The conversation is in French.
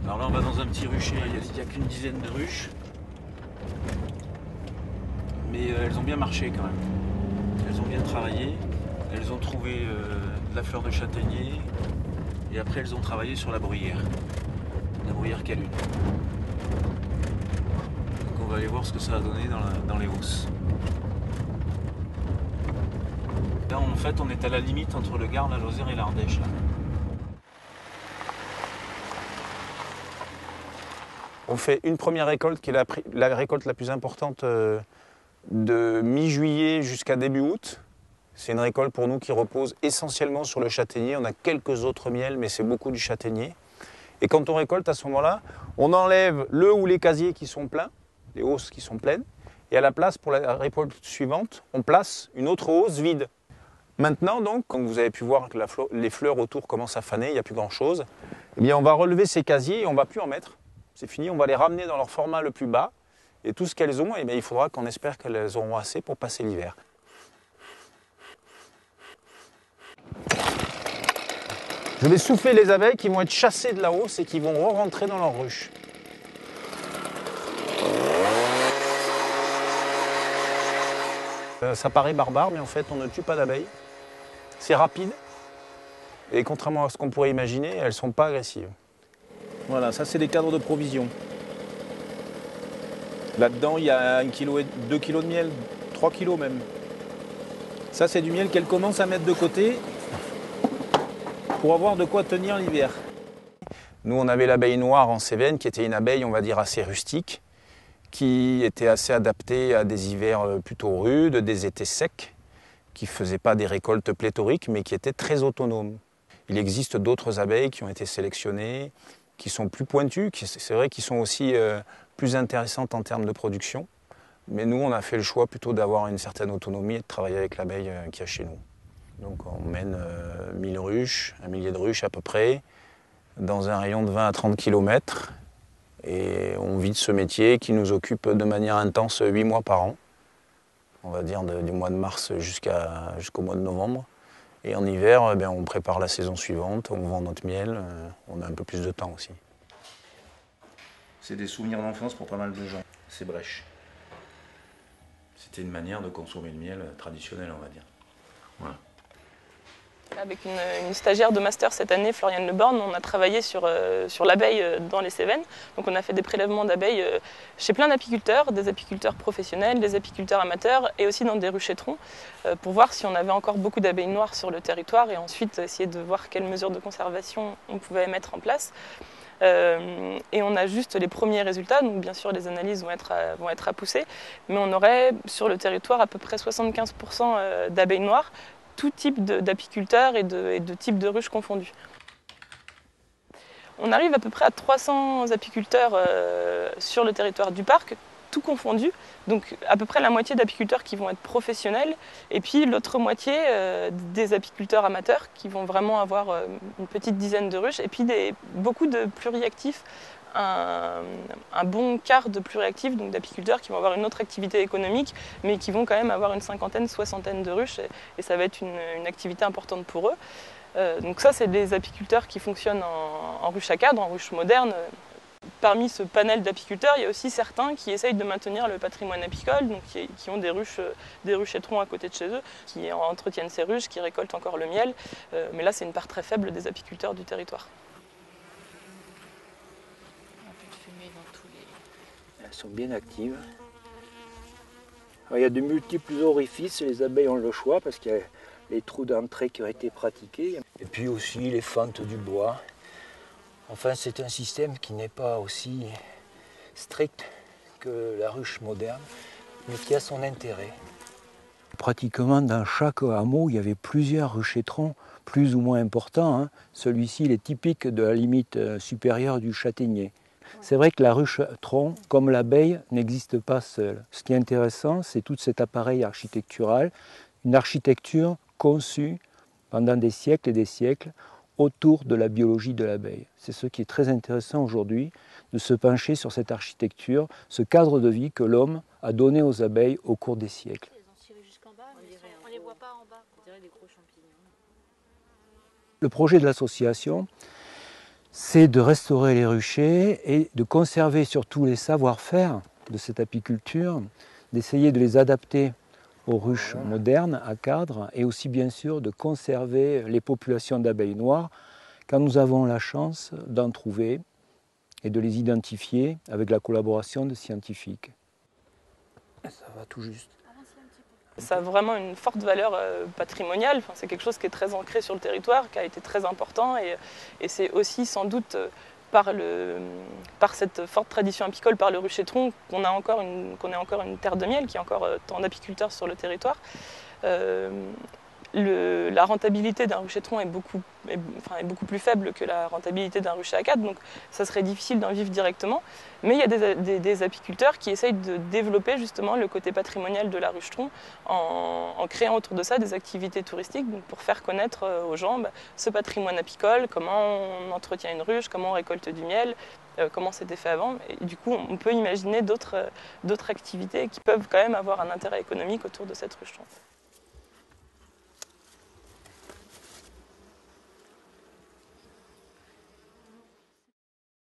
Alors là on va dans un petit rucher, il n'y a qu'une dizaine de ruches. Mais elles ont bien marché quand même. Elles ont bien travaillé. Elles ont trouvé de la fleur de châtaignier. Et après elles ont travaillé sur la bruyère. La bruyère calune. Donc on va aller voir ce que ça a donné dans les hausses. Là en fait on est à la limite entre le Gard, la Lozère et l'Ardèche. On fait une première récolte qui est la récolte la plus importante de mi-juillet jusqu'à début août. C'est une récolte pour nous qui repose essentiellement sur le châtaignier. On a quelques autres miels, mais c'est beaucoup du châtaignier. Et quand on récolte à ce moment-là, on enlève le ou les casiers qui sont pleins, les hausses qui sont pleines, et à la place, pour la récolte suivante, on place une autre hausse vide. Maintenant donc, quand vous avez pu voir que les fleurs autour commencent à faner, il n'y a plus grand-chose, eh bien on va relever ces casiers et on ne va plus en mettre. C'est fini, on va les ramener dans leur format le plus bas. Et tout ce qu'elles ont, eh bien, il faudra qu'on espère qu'elles auront assez pour passer l'hiver. Je vais souffler les abeilles qui vont être chassées de la hausse et qui vont re-rentrer dans leur ruche. Ça paraît barbare, mais en fait, on ne tue pas d'abeilles. C'est rapide. Et contrairement à ce qu'on pourrait imaginer, elles ne sont pas agressives. Voilà, ça c'est des cadres de provision. Là-dedans, il y a 1 kg et 2 kg de miel, 3 kg même. Ça, c'est du miel qu'elle commence à mettre de côté pour avoir de quoi tenir l'hiver. Nous, on avait l'abeille noire en Cévennes, qui était une abeille, on va dire, assez rustique, qui était assez adaptée à des hivers plutôt rudes, des étés secs, qui ne faisaient pas des récoltes pléthoriques, mais qui étaient très autonomes. Il existe d'autres abeilles qui ont été sélectionnées, qui sont plus pointues, c'est vrai qu'ils sont aussi plus intéressantes en termes de production. Mais nous, on a fait le choix plutôt d'avoir une certaine autonomie et de travailler avec l'abeille qu'il y a chez nous. Donc on mène 1000 ruches, un millier de ruches à peu près, dans un rayon de 20 à 30 km. Et on vit de ce métier qui nous occupe de manière intense 8 mois par an. On va dire du mois de mars jusqu'au mois de novembre. Et en hiver, on prépare la saison suivante, on vend notre miel, on a un peu plus de temps aussi. C'est des souvenirs d'enfance pour pas mal de gens, ces brèches. C'était une manière de consommer le miel traditionnel, on va dire. Voilà. Avec une stagiaire de master cette année, Floriane Leborn, on a travaillé sur l'abeille dans les Cévennes. Donc on a fait des prélèvements d'abeilles chez plein d'apiculteurs, des apiculteurs professionnels, des apiculteurs amateurs et aussi dans des ruchetterons pour voir si on avait encore beaucoup d'abeilles noires sur le territoire et ensuite essayer de voir quelles mesures de conservation on pouvait mettre en place. Et on a juste les premiers résultats, donc bien sûr les analyses vont être à pousser, mais on aurait sur le territoire à peu près 75% d'abeilles noires, tout type d'apiculteurs et de types de ruches confondus. On arrive à peu près à 300 apiculteurs sur le territoire du parc, tout confondu, donc à peu près la moitié d'apiculteurs qui vont être professionnels, et puis l'autre moitié des apiculteurs amateurs qui vont vraiment avoir une petite dizaine de ruches, et puis beaucoup de pluriactifs, un bon quart de pluriactifs, donc d'apiculteurs qui vont avoir une autre activité économique, mais qui vont quand même avoir une cinquantaine, soixantaine de ruches, et ça va être une activité importante pour eux. Donc ça, c'est des apiculteurs qui fonctionnent en ruche à cadre, en ruche moderne. Parmi ce panel d'apiculteurs, il y a aussi certains qui essayent de maintenir le patrimoine apicole, donc qui ont des ruchetterons à côté de chez eux, qui entretiennent ces ruches, qui récoltent encore le miel. Mais là, c'est une part très faible des apiculteurs du territoire. Elles sont bien actives. Alors, il y a de multiples orifices, les abeilles ont le choix parce qu'il y a les trous d'entrée qui ont été pratiqués. Et puis aussi les fentes du bois. Enfin, c'est un système qui n'est pas aussi strict que la ruche moderne, mais qui a son intérêt. Pratiquement dans chaque hameau, il y avait plusieurs ruchetterons, plus ou moins importants. Hein. Celui-ci, il est typique de la limite supérieure du châtaignier. C'est vrai que la ruchetron, comme l'abeille, n'existe pas seule. Ce qui est intéressant, c'est tout cet appareil architectural, une architecture conçue pendant des siècles et des siècles autour de la biologie de l'abeille. C'est ce qui est très intéressant aujourd'hui, de se pencher sur cette architecture, ce cadre de vie que l'homme a donné aux abeilles au cours des siècles. On les voit pas en bas. On dirait des gros champignons. Le projet de l'association, c'est de restaurer les ruchers et de conserver surtout les savoir-faire de cette apiculture, d'essayer de les adapter aux ruches modernes à cadre et aussi bien sûr de conserver les populations d'abeilles noires quand nous avons la chance d'en trouver et de les identifier avec la collaboration de scientifiques. Ça va tout juste. Ça a vraiment une forte valeur patrimoniale, enfin, c'est quelque chose qui est très ancré sur le territoire, qui a été très important et c'est aussi sans doute par cette forte tradition apicole, par le ruchetron, qu'on est encore une terre de miel, qu'il y a encore tant d'apiculteurs sur le territoire. La rentabilité d'un ruchetron est beaucoup plus faible que la rentabilité d'un rucher A4, donc ça serait difficile d'en vivre directement. Mais il y a des apiculteurs qui essayent de développer justement le côté patrimonial de la rucheton en créant autour de ça des activités touristiques, donc pour faire connaître aux gens ce patrimoine apicole, comment on entretient une ruche, comment on récolte du miel, comment c'était fait avant. Et du coup, on peut imaginer d'autres activités qui peuvent quand même avoir un intérêt économique autour de cette rucheton.